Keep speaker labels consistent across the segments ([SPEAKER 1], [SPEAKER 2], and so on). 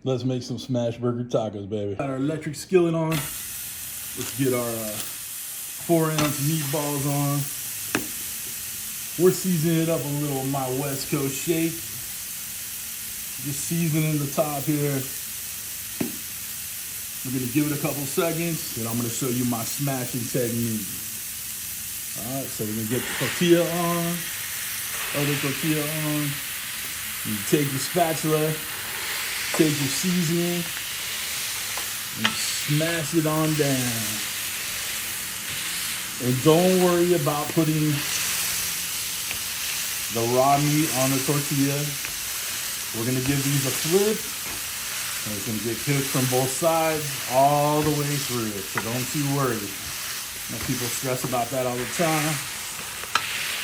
[SPEAKER 1] Let's make some Smashburger Tacos, baby. Got our electric skillet on. Let's get our 4-ounce meatballs on. We're seasoning it up a little with my West Coast shake. Just seasoning the top here. We're gonna give it a couple seconds, and I'm gonna show you my smashing technique. All right, so we're gonna get the tortilla on, other tortilla on. You take your spatula, take your seasoning, and smash it on down. And don't worry about putting the raw meat on the tortilla. We're gonna give these a flip. And it's gonna get cooked from both sides all the way through, so don't you worry. Now, people stress about that all the time,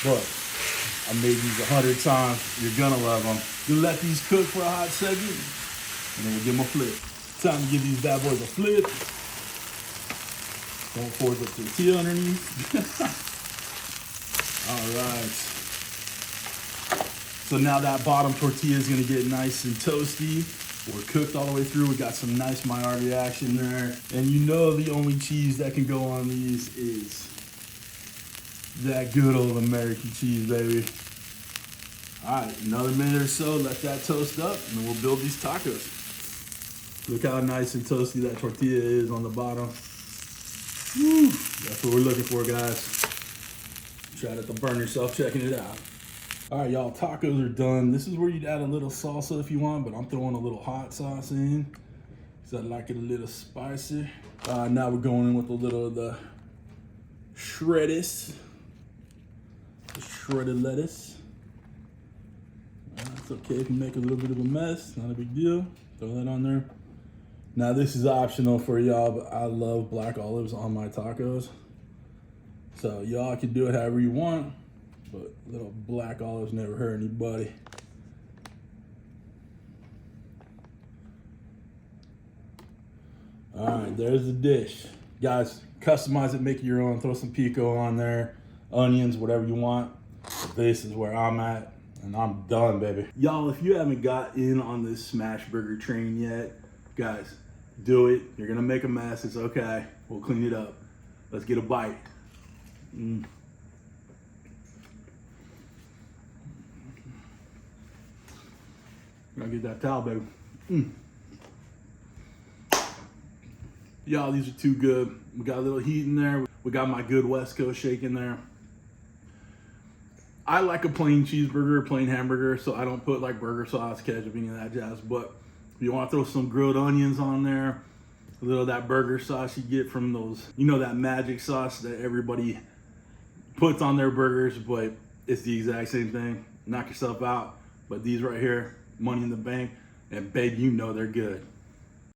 [SPEAKER 1] but I made these 100 times. You're gonna love them. You let these cook for a hot second, and then we'll give them a flip. Time to give these bad boys a flip. Don't force the tortilla underneath. All right. So now that bottom tortilla is gonna get nice and toasty. We're cooked all the way through. We got some nice Maillard reaction there. And you know the only cheese that can go on these is that good old American cheese, baby. All right, another minute or so, let that toast up, and then we'll build these tacos. Look how nice and toasty that tortilla is on the bottom. Woo, that's what we're looking for, guys. Try not to burn yourself checking it out. All right, y'all, tacos are done. This is where you'd add a little salsa if you want, but I'm throwing a little hot sauce in because I like it a little spicy. Now we're going in with a little of the shredded lettuce. It's okay if you make a little bit of a mess, not a big deal. Throw that on there. Now this is optional for y'all, but I love black olives on my tacos. So y'all can do it however you want. But little black olives never hurt anybody. All right, there's the dish. Guys, customize it, make it your own. Throw some pico on there, onions, whatever you want. But this is where I'm at, and I'm done, baby. Y'all, if you haven't got in on this Smashburger train yet, guys, do it. You're gonna make a mess, it's okay. We'll clean it up. Let's get a bite. Gotta get that towel, baby. Y'all, these are too good. We got a little heat in there. We got my good West Coast shake in there. I like a plain cheeseburger, plain hamburger, so I don't put like burger sauce, ketchup, any of that jazz. But if you want to throw some grilled onions on there, a little of that burger sauce you get from those, you know, that magic sauce that everybody puts on their burgers, but it's the exact same thing. Knock yourself out. But these right here, money in the bank, and babe, you know they're good.